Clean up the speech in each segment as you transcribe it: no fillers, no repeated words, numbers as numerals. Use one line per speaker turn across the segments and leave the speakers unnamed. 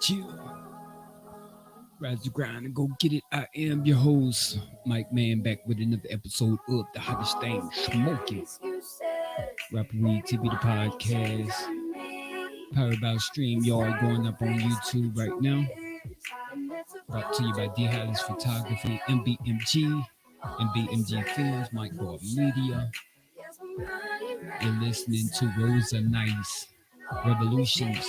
Chill. Rise the grind and go get it. I am your host, Mike Man, back with another episode of the hottest thing smoking. Rapperweed TV, the podcast. Powered by StreamYard, going up on YouTube right now. Brought to you by D Hollis Photography, MBMG, MBMG Films, Mike Bob Media. You're listening to Rosa Nice Revolutions,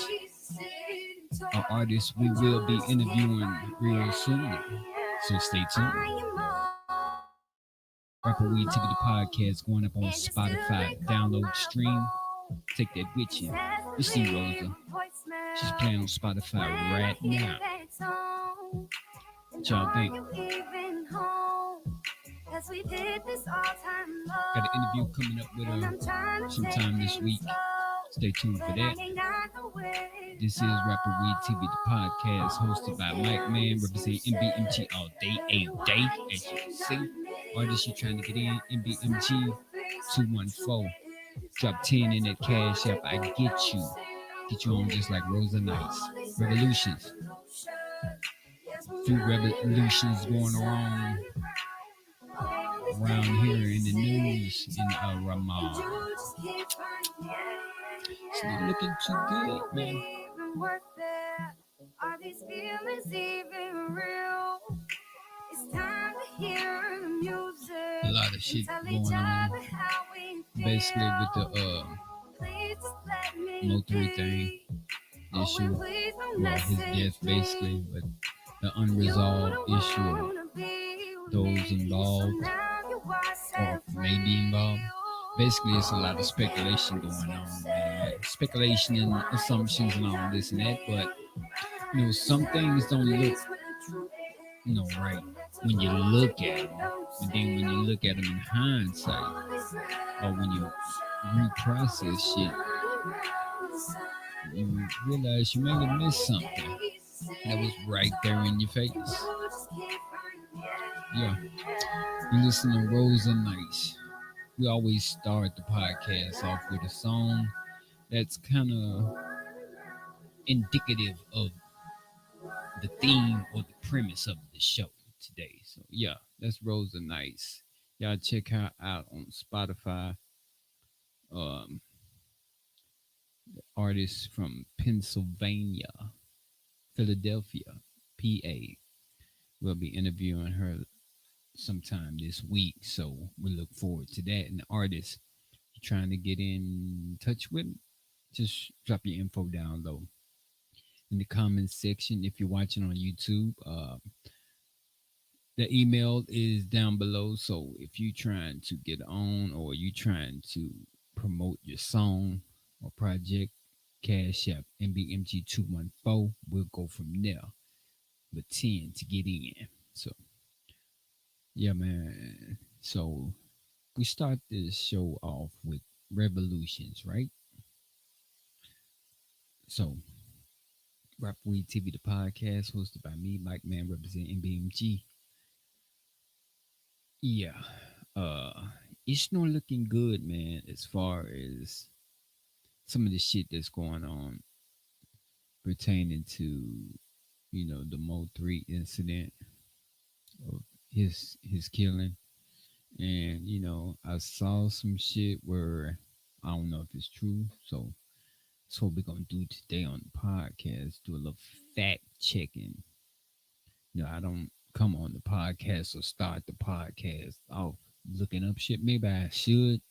an artist we will be interviewing real soon. So stay tuned. Rapperweed TV, the podcast, going up on Spotify. Download, stream, take that with you. You see Rosa. She's playing on Spotify right now. What y'all think? Got an interview coming up with her sometime this week. Stay tuned for that. This is Rapperweed TV, the podcast, hosted by Mike Man, representing MBMG all day, a day. As you can see, artists you trying to get in, MBMG 214. Drop 10 in that cash app. I get you. Get you on just like Rosa Nice. Revolutions. Few revolutions going around here in the news in Ramah. It's not looking too good, man. Are these feelings even real? It's time to hear the music. A lot of shit going on. Basically with the Mo3 thing issue. Well, his death basically, but the unresolved issue of those involved or maybe involved. Basically, it's a lot of speculation going on, man. Speculation and assumptions and all this and that, but some things don't look, right when you look at them, and then when you look at them in hindsight, or when you reprocess shit, you realize you may have missed something that was right there in your face. Yeah, you listen to Rosa Nice. We always start the podcast off with a song that's kind of indicative of the theme or the premise of the show today. So yeah, that's Rosa Nice. Y'all check her out on Spotify. Artist from Pennsylvania, Philadelphia, PA. We'll be interviewing her sometime this week, so we look forward to that. And the artist you're trying to get in touch with, just drop your info down low in the comments section. If you're watching on YouTube, the email is down below. So if you're trying to get on or you trying to promote your song or project, Cash App MBMG214, we'll go from there. But 10 to get in. So yeah, man. So we start this show off with revolutions, right? So Rapperweed TV, the podcast, hosted by me, Mike Man, representing MBMG. Yeah, it's not looking good, man, as far as some of the shit that's going on pertaining to, the Mo3 incident of his killing. And, I saw some shit where I don't know if it's true. So that's what we're gonna do today on the podcast. Do a little fact checking. I don't come on the podcast or start the podcast off looking up shit. Maybe I should.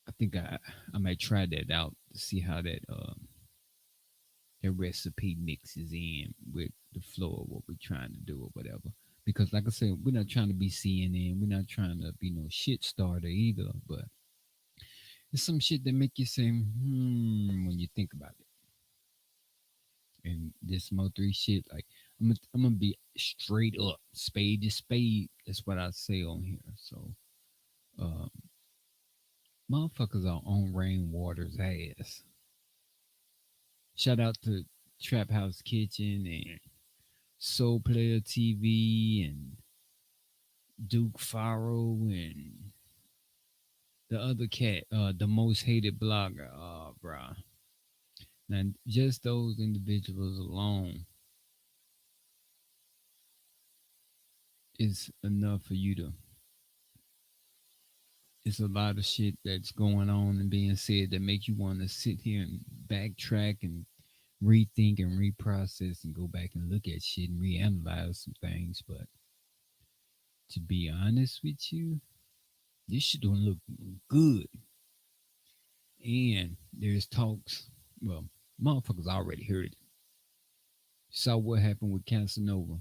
I think I might try that out to see how that recipe mixes in with the flow of what we're trying to do or whatever. Because like I said, we're not trying to be CNN. We're not trying to be no shit starter either. But it's some shit that make you say, when you think about it. And this Mo3 shit, like I'm gonna be straight up, spade to spade. That's what I say on here. So, um, motherfuckers are on Rainwater's ass. Shout out to Trap House Kitchen and Soul Player TV and Duke Faro and the other cat, the most hated blogger. Bruh. And just those individuals alone is enough for you to. It's a lot of shit that's going on and being said that make you want to sit here and backtrack and rethink and reprocess and go back and look at shit and reanalyze some things. But to be honest with you, this shit don't look good. And there's talks. Well, motherfuckers already heard it. Saw what happened with Casanova.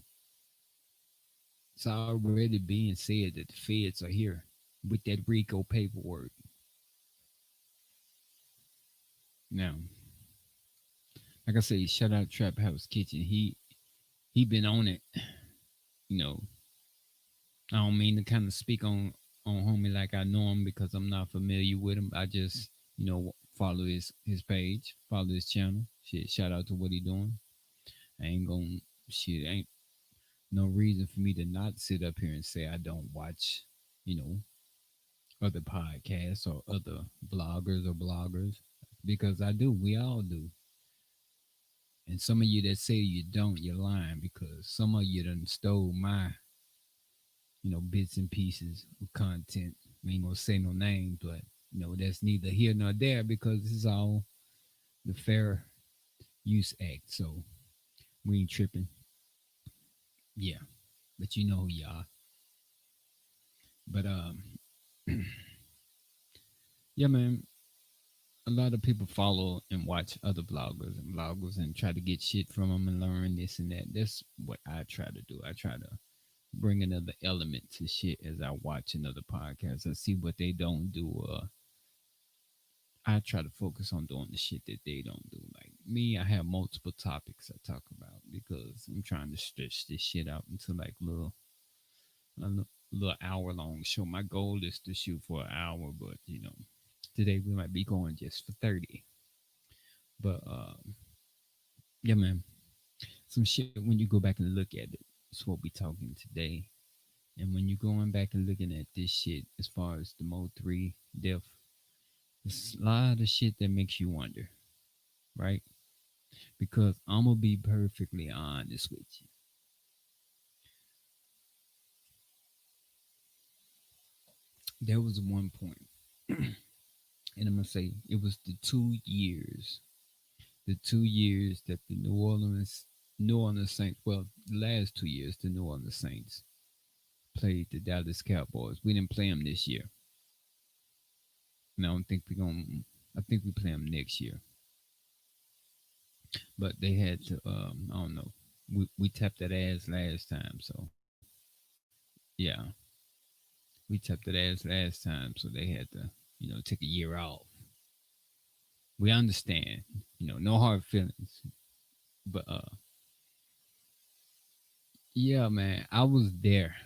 It's already being said that the feds are here with that RICO paperwork. Now, like I say, shout out Trap House Kitchen. He been on it. You know, I don't mean to kind of speak on homie like I know him because I'm not familiar with him. I just follow his page, follow his channel. Shit, shout out to what he doing. I ain't gonna shit. Ain't no reason for me to not sit up here and say I don't watch, you know, other podcasts or other bloggers because I do. We all do. And some of you that say you don't, you're lying because some of you done stole my, bits and pieces of content. We ain't gonna say no names, but that's neither here nor there because this is all the Fair Use Act. So we ain't tripping. Yeah, but you know who you are. But yeah, man. A lot of people follow and watch other vloggers and try to get shit from them and learn this and that. That's what I try to do. I try to bring another element to shit as I watch another podcast. I see what they don't do. I try to focus on doing the shit that they don't do. Like me, I have multiple topics I talk about because I'm trying to stretch this shit out into like little hour long show. My goal is to shoot for an hour, but today we might be going just for 30. But yeah, man, some shit when you go back and look at it, it's what we talking today. And when you're going back and looking at this shit, as far as the Mo 3 death, it's a lot of shit that makes you wonder, right? Because I'm gonna be perfectly honest with you. There was one point, and I'm gonna say it was the 2 years that the New Orleans Saints, well, the last 2 years, the New Orleans Saints played the Dallas Cowboys. We didn't play them this year. And I don't think we're gonna. I think we play them next year. But they had to. I don't know. We tapped that ass last time, so yeah, we tapped that ass last time, so they had to, take a year off. We understand, no hard feelings, but yeah, man, I was there.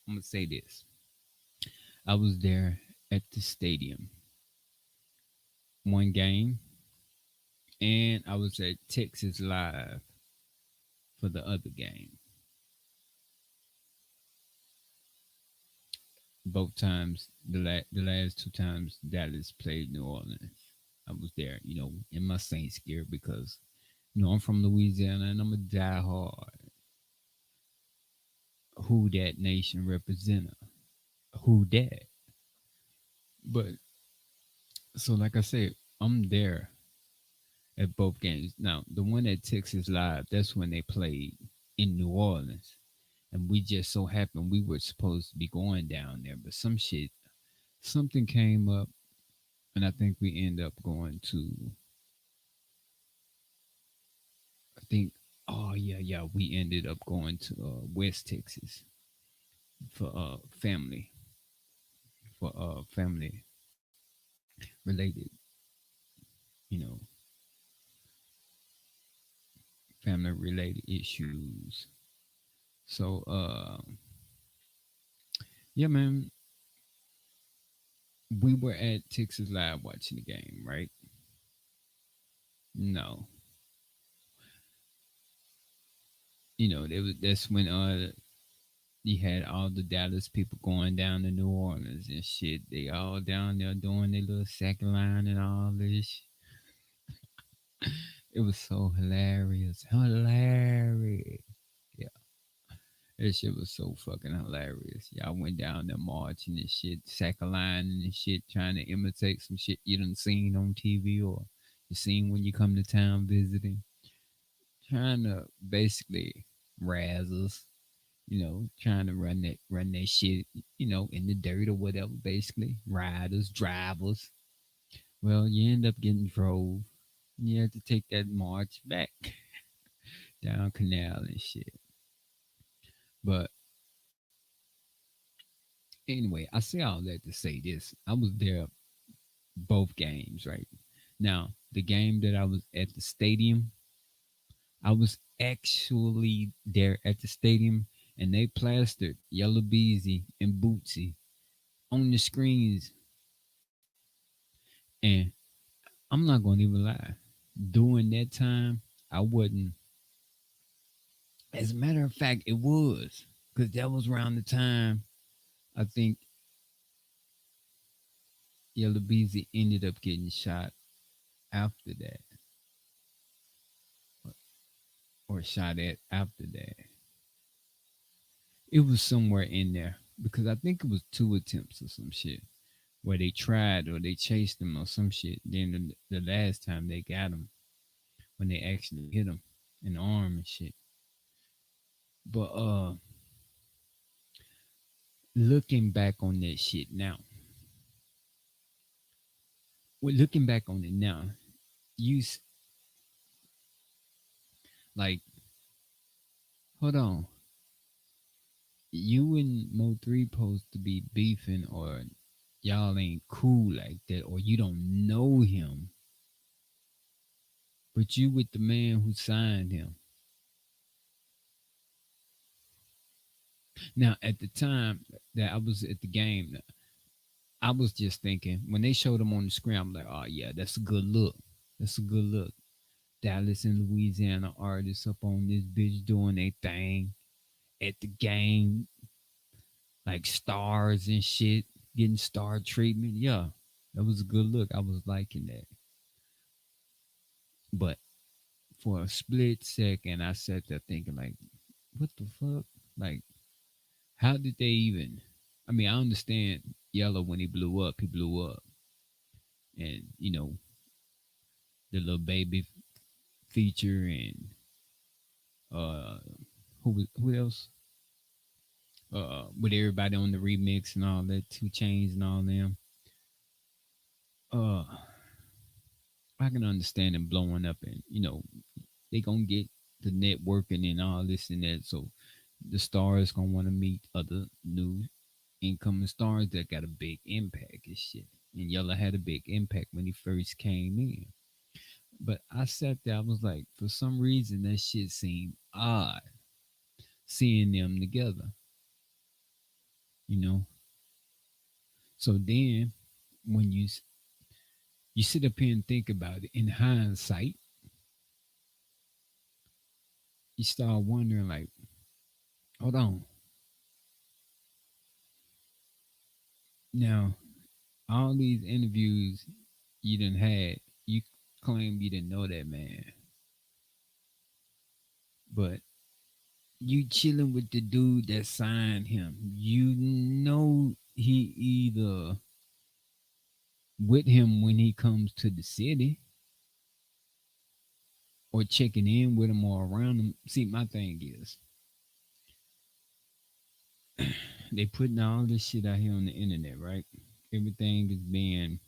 I'm gonna say this. I was there at the stadium, one game, and I was at Texas Live for the other game. Both times, the last two times Dallas played New Orleans, I was there, in my Saints gear because I'm from Louisiana and I'm a diehard Who Dat Nation representative. Who Dat? But so, like I said, I'm there at both games. Now, the one at Texas Live, that's when they played in New Orleans. And we just so happened we were supposed to be going down there, but something came up, and I think we end up going to, I think, oh yeah, we ended up going to West Texas for family related, you know, family related issues. So yeah, man, we were at Texas Live watching the game, right? No, that's when you had all the Dallas people going down to New Orleans and shit. They all down there doing their little second line and all this. It was so hilarious. Hilarious. Yeah. That shit was so fucking hilarious. Y'all went down there marching and shit, sack a line and shit, trying to imitate some shit you done seen on TV or you seen when you come to town visiting. Trying to basically razz us, trying to run that shit, in the dirt or whatever, basically. Riders, drivers. Well, you end up getting drove. You have to take that march back down canal and shit. But anyway, I say all that to say this. I was there both games, right? Now, the game that I was at the stadium, I was actually there at the stadium and they plastered Yellow Beezy and Bootsy on the screens. And I'm not gonna even lie. During that time, I wasn't. As a matter of fact, it was because that was around the time I think Yellow Beezy ended up getting shot after that, or shot at after that. It was somewhere in there because I think it was two attempts or some shit where they tried or they chased him or some shit. Then the last time they got him when they actually hit him in the arm and shit. But looking back on that shit now, looking back on it now, you like, hold on, you and Mo three supposed to be beefing, or y'all ain't cool like that, or you don't know him, but you with the man who signed him. Now, at the time that I was at the game, I was just thinking when they showed him on the screen, I'm like, oh yeah, that's a good look. That's a good look. Dallas and Louisiana artists up on this bitch doing their thing at the game, like stars and shit, getting star treatment. Yeah, that was a good look. I was liking that. But for a split second, I sat there thinking, like, what the fuck? Like, how did they even? I mean, I understand Yellow when he blew up, and the little baby feature and uh, who else? With everybody on the remix and all that, 2 Chains and all them. Uh, I can understand them blowing up, and they gonna get the networking and all this and that. So the stars gonna want to meet other new incoming stars that got a big impact and shit. And Yella had a big impact when he first came in. But I sat there, I was like, for some reason that shit seemed odd seeing them together, you know. So then when you sit up here and think about it in hindsight, you start wondering like, hold on, now all these interviews you done had, you claim you didn't know that man, but you chilling with the dude that signed him. You know he either with him when he comes to the city or checking in with him or around him. See, my thing is they putting all this shit out here on the internet, right? Everything is being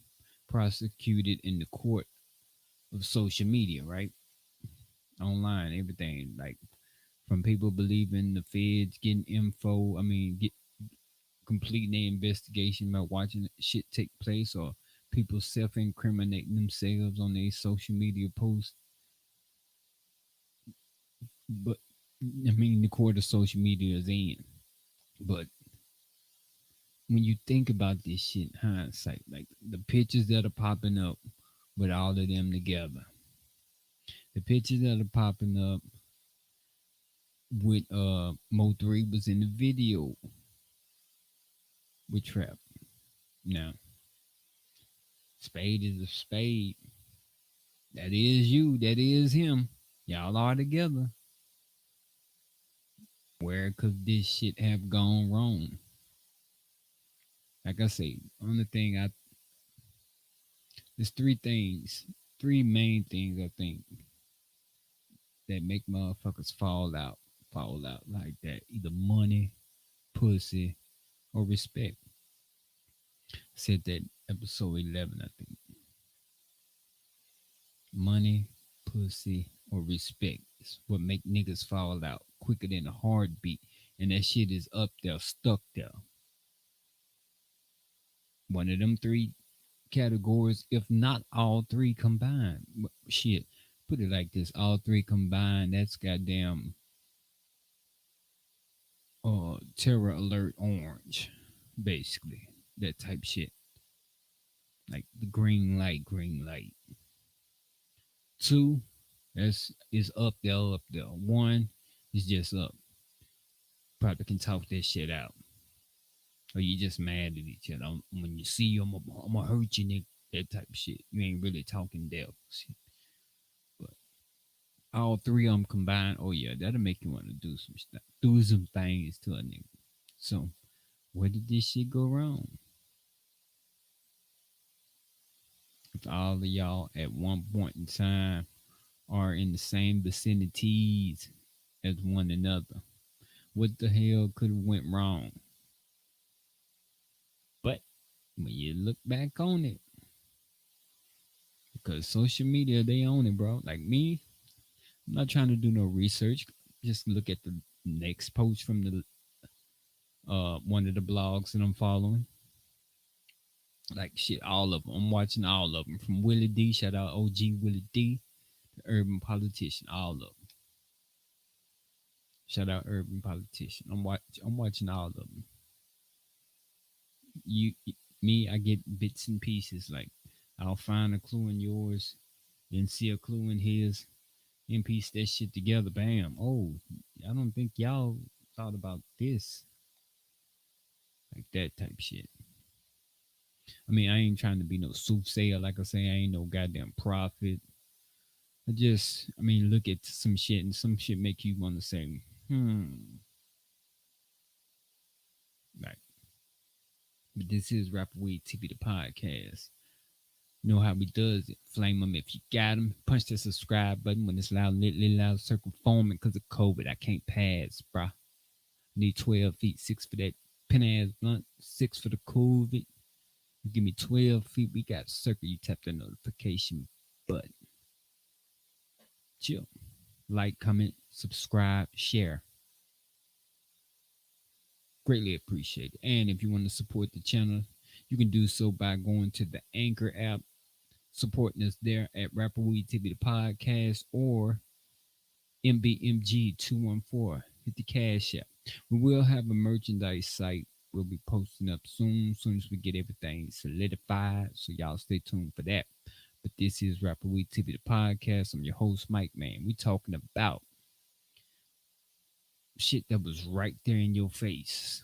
prosecuted in the court of social media, right? Online, everything like from people believing the feds getting info. I mean, get completing their investigation by watching shit take place, or people self-incriminating themselves on their social media posts. But I mean, the court of social media is in. But when you think about this shit in hindsight, like the pictures that are popping up with all of them together, the pictures that are popping up with Mo 3 was in the video with Trap. Now, spade is a spade. That is you. That is him. Y'all are together. Where could this shit have gone wrong? Like I say, only thing I there's three things, three main things I think that make motherfuckers fall out like that. Either money, pussy, or respect. I said that episode 11, I think. Money, pussy, or respect is what make niggas fall out quicker than a heartbeat. And that shit is up there, stuck there. One of them three categories, if not all three combined. Shit, put it like this: all three combined, that's goddamn terror alert orange, basically that type shit. Like the green light. Two, that's is up there, up there. One is just up. Probably can talk that shit out, or you just mad at each other. When you see you, I'm gonna hurt you, nigga. That type of shit. You ain't really talking depth. But all three of them combined, oh yeah, that'll make you want to do some stuff, do some things to a nigga. So where did this shit go wrong? If all of y'all at one point in time are in the same vicinities as one another, what the hell could have went wrong? But when you look back on it, because social media, they own it, bro. Like me, I'm not trying to do no research. Just look at the next post from the one of the blogs that I'm following. Like shit, all of them. I'm watching all of them from Willie D. Shout out OG Willie D. The urban politician. All of them. Shout out urban politician. I'm watching all of them. You, me, I get bits and pieces. Like I'll find a clue in yours, then see a clue in his, and piece that shit together. Bam. Oh, I don't think y'all thought about this. Like that type shit. I mean, I ain't trying to be no soothsayer. Like I say, I ain't no goddamn prophet. I mean, look at some shit, and some shit make you want to say, like, but this is Rapperweed TV, the podcast. You know how we does it. Flame them if you got them. Punch the subscribe button when it's loud, little loud circle forming because of COVID. I can't pass, bruh. Need 12 feet, 6 for that pin ass blunt, 6 for the COVID. You give me 12 feet, we got a circle. You tap the notification button. Chill. Like, comment, subscribe, share. Greatly appreciated. And if you want to support the channel, you can do so by going to the Anchor app, supporting us there at Rapperweed TV, the podcast, or MBMG214. Hit the cash app. We will have a merchandise site. We'll be posting up soon as we get everything solidified. So y'all stay tuned for that. But this is Rapperweed TV, the podcast. I'm your host, Mike, man. We talking about shit that was right there in your face.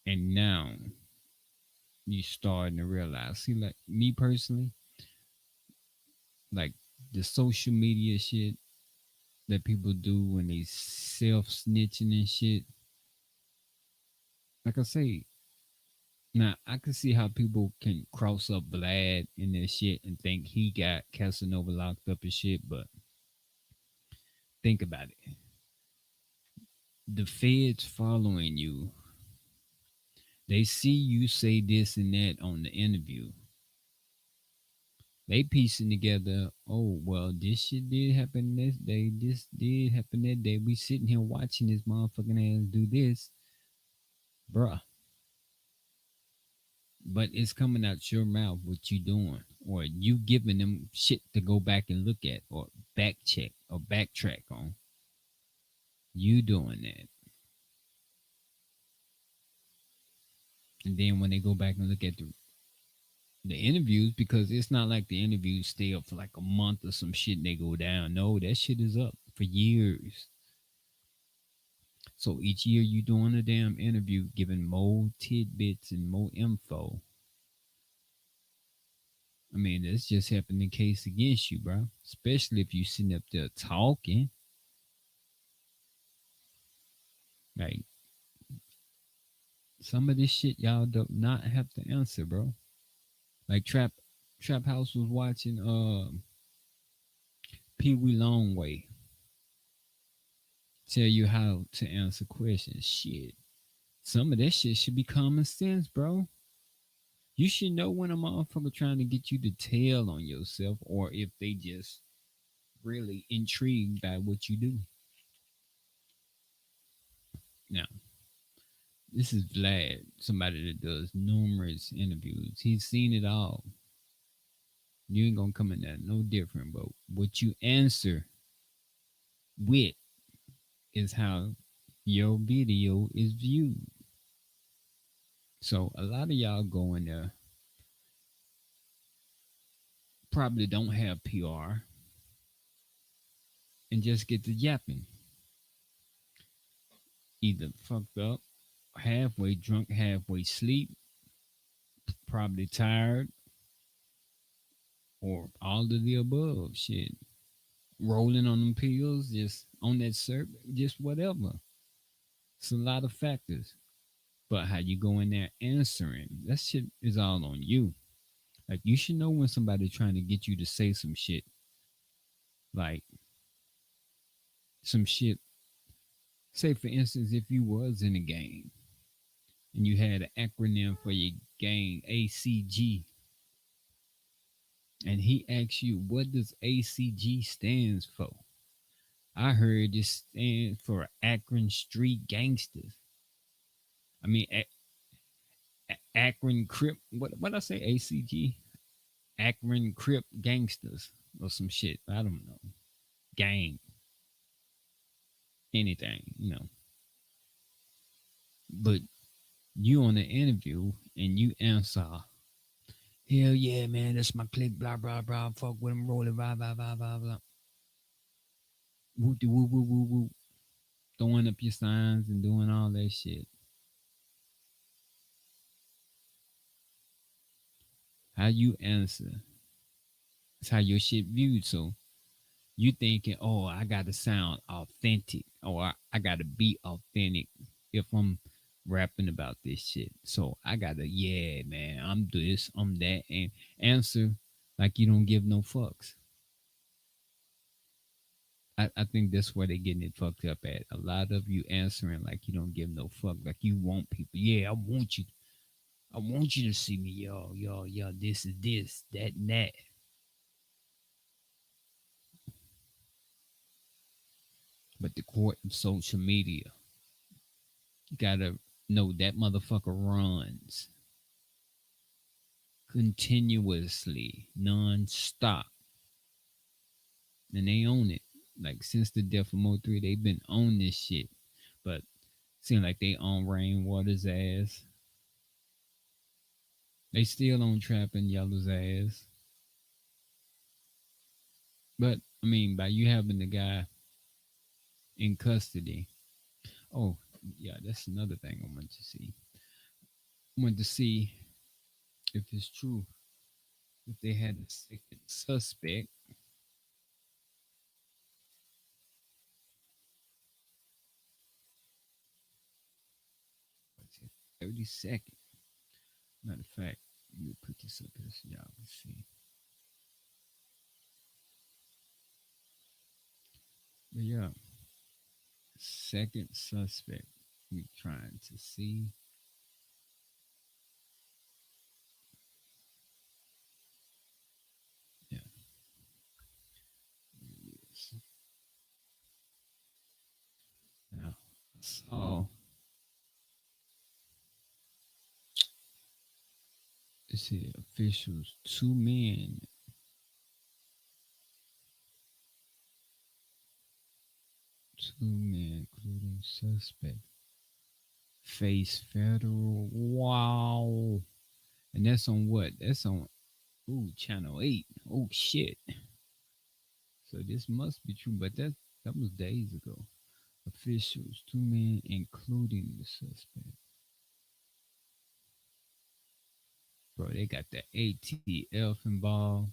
And now you starting to realize. See, like me personally, like the social media shit that people do when they self snitching and shit. Like I say, now I can see how people can cross up Vlad in their shit and think he got Casanova locked up and shit, but think about it. The feds following you, they see you say this and that on the interview. They piecing together, oh well, this shit did happen this day, this did happen that day. We sitting here watching this motherfucking ass do this, bruh. But it's coming out your mouth what you doing, or you giving them shit to go back and look at, or back check, or backtrack on. You doing that, and then when they go back and look at the interviews, because it's not like the interviews stay up for like a month or some shit and they go down. No, that shit is up for years. So each year you doing a damn interview, giving more tidbits and more info. I mean, that's just helping the case against you, bro. Especially if you sitting up there talking. Like some of this shit y'all do not have to answer, bro. Like Trap House was watching Pee Wee Longway tell you how to answer questions. Shit. Some of that shit should be common sense, bro. You should know when a motherfucker trying to get you to tell on yourself or if they just really intrigued by what you do. Now, this is Vlad, somebody that does numerous interviews. He's seen it all. You ain't gonna come in there no different, but what you answer with is how your video is viewed. So a lot of y'all go in there probably don't have PR and just get to yapping. Either fucked up, halfway drunk, halfway sleep, probably tired, or all of the above. Shit. Rolling on them pills, just on that syrup, just whatever. It's a lot of factors. But how you go in there answering, that shit is all on you. Like you should know when somebody trying to get you to say some shit. Like some shit. Say for instance, if you was in a gang and you had an acronym for your gang, ACG, and he asks you, what does ACG stands for? I heard it stands for Akron Street Gangsters. I mean, Akron Crip. What I say? ACG. Akron Crip Gangsters or some shit. I don't know. Gang. Anything, you know. But you on the interview and you answer, hell yeah, man, that's my clique, blah, blah, blah. Fuck with them, rolling, blah, blah, blah, blah, blah. Whoop de whoop, whoop, whoop, whoop. Throwing up your signs and doing all that shit. How you answer is how your shit viewed. So you thinking, oh, I gotta sound authentic or I gotta be authentic if I'm rapping about this shit. So I gotta, yeah, man, I'm this, I'm that, and answer like you don't give no fucks. I think that's where they're getting it fucked up at. A lot of you answering like you don't give no fuck, like you want people. Yeah, I want you to see me, yo. This is this, that, and that. But the court of social media, you gotta know that motherfucker runs continuously, non-stop, and they own it. Like since the death of Mo3, they've been on this shit. But seem like they own Rainwater's ass. They still on Trapping Yellow's ass. But I mean, by you having the guy in custody. Oh, yeah, that's another thing I want to see. I want to see if it's true. If they had a second suspect, what's it, 30 seconds. Matter of fact, let me put this up here so y'all can see. But yeah, second suspect. We trying to see. Yeah, it is. Now, I saw this here officials, two men, including suspect, face federal. Wow. And that's on what? That's on Channel 8. Oh shit. So this must be true, but that was days ago. Officials, two men, including the suspect. Bro, they got the ATF involved.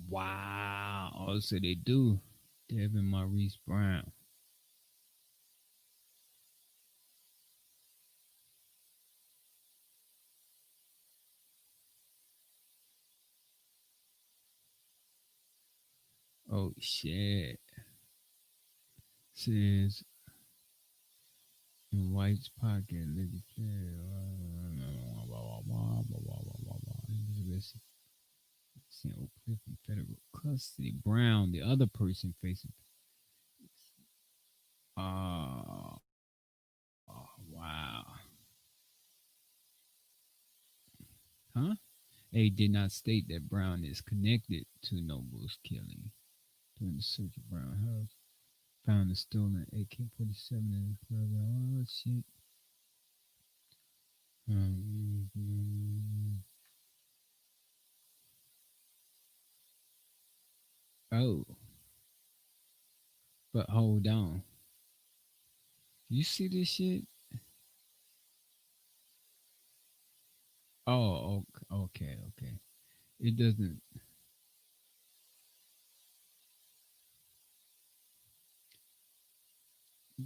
Wow. Oh, so they do. Devin Maurice Brown. Oh shit. Says in White's pocket, legislature. Oak Cliff in federal custody. Brown, the other person facing. Oh, wow. Huh? A did not state that Brown is connected to Noble's killing. During the search of Brown house, found a stolen AK-47 in his closet. Oh shit. Oh, but hold on. You see this shit? Oh, okay, okay. It doesn't,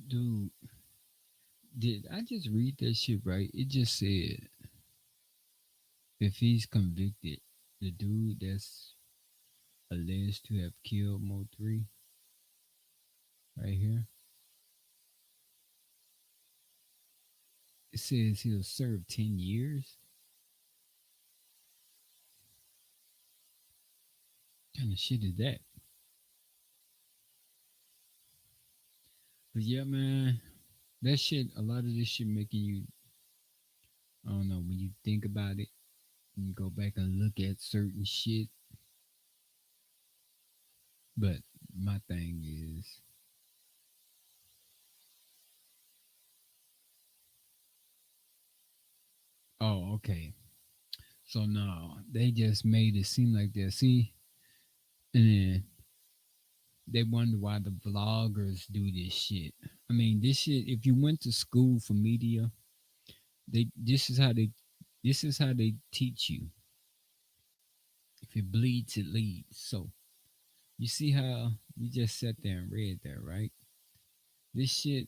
dude. Did I just read that shit right? It just said if he's convicted, the dude that's alleged to have killed Mo 3 right here, it says he'll serve 10 years. What kind of shit is that? But yeah, man, that shit, a lot of this shit making you, I don't know, when you think about it, and you go back and look at certain shit. But my thing is, oh, okay. So no, they just made it seem like that. See, and then they wonder why the vloggers do this shit. I mean, this shit. If you went to school for media, they this is how they teach you. If it bleeds, it leads. So you see how we just sat there and read that, right? This shit.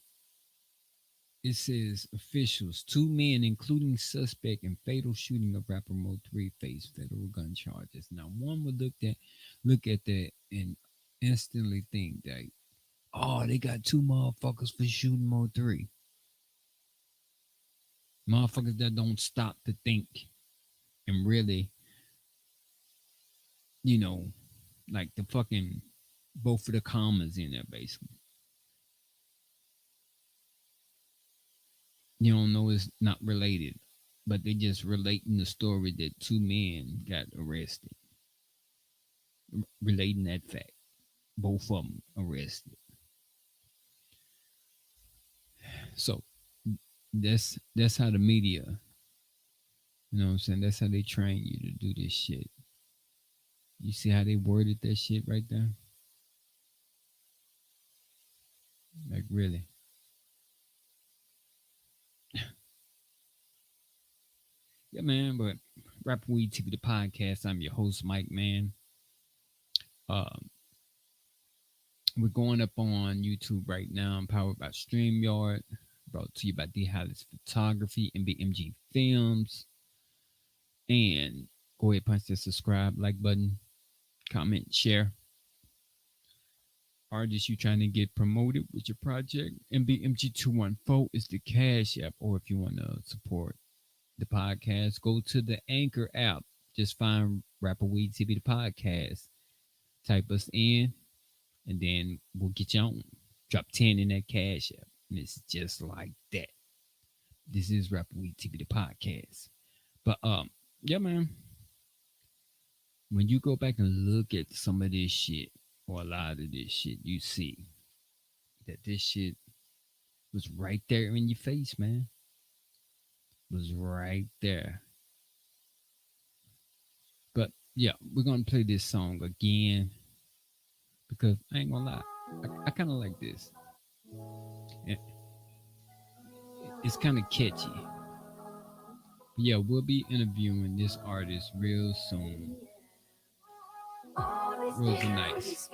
It says officials, two men, including suspect in fatal shooting of rapper Mo 3, face federal gun charges. Now, one would look at that and instantly think that, oh, they got two motherfuckers for shooting Mo 3. Motherfuckers that don't stop to think and really, you know, like the fucking both of the commas in there, basically. You don't know it's not related, but they just relating the story that two men got arrested, relating that fact. Both of them arrested. So that's how the media, you know what I'm saying? That's how they train you to do this shit. You see how they worded that shit right there? Like really. Yeah, man, but Rapperweed TV the podcast. I'm your host, Mike, man. Um, we're going up on YouTube right now. I'm powered by StreamYard. Brought to you by D Hollis Photography and BMG Films. And go ahead, punch that subscribe, like button, comment, share. Artists you trying to get promoted with your project. MBMG214 is the Cash App. Or if you want to support the podcast, go to the Anchor app. Just find Rapperweed TV, the podcast. Type us in, and then we'll get you on. Drop 10 in that Cash App. And it's just like that. This is Rapperweed TV, the podcast. But, yeah, man. When you go back and look at some of this shit, or a lot of this shit, you see that this shit was right there in your face, man. Was right there. But yeah, we're gonna play this song again because I ain't gonna lie, I kind of like this. And It's kind of catchy. But yeah, we'll be interviewing this artist real soon. Rosa Nice.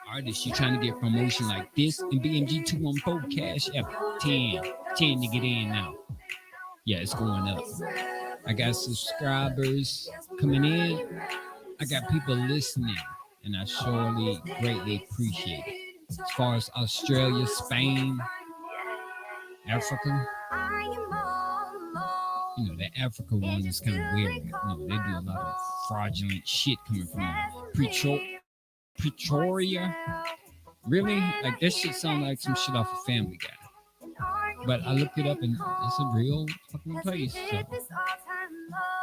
Artists, you trying to get promotion like this in BMG 214 Cash App 10 to get in now. Yeah, it's going up. I got subscribers coming in. I got people listening, and I surely greatly appreciate it. As far as Australia, Spain, Africa, the Africa one is kind of weird. They do a lot of fraudulent shit coming from Pretoria. Really? Like that shit sounds like some shit off of Family Guy. But I looked it up and it's a real fucking place. So.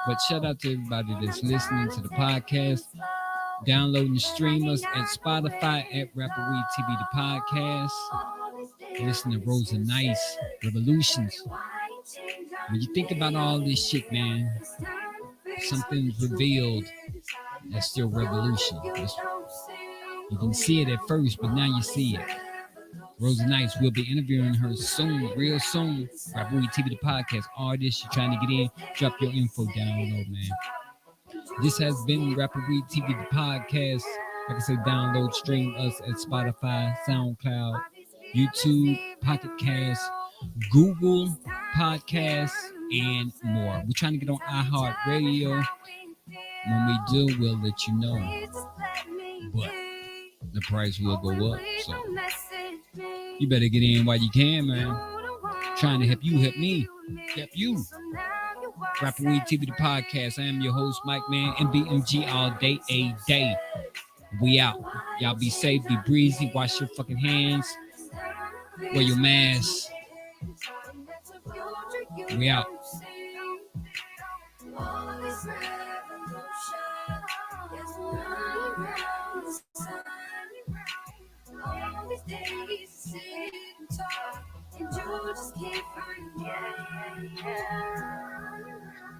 But shout out to everybody that's listening to the podcast, downloading streamers at Spotify at Rapperweed TV the podcast. Listen to Rosa Nice Revolutions. When you think about all this shit, man, something's revealed that's still revolution. You didn't see it at first, but now you see it. Rosa Nice, we'll be interviewing her soon, real soon. Rapperweed TV the podcast. Artists, you're trying to get in, drop your info down below, man. This has been Rapperweed TV the podcast. Like I said, download, stream us at Spotify, SoundCloud, YouTube, Pocket Cast, Google Podcasts, and more. We're trying to get on iHeartRadio. When we do, we'll let you know. But the price will go up. So you better get in while you can, man. Trying to help you, help me, help you. Rapperweed TV the podcast. I am your host, Mike Man, and BMG all day, a day. We out. Y'all be safe, be breezy, wash your fucking hands, wear your mask. We out. All these days sit and talk, and you just can't find me. Yeah.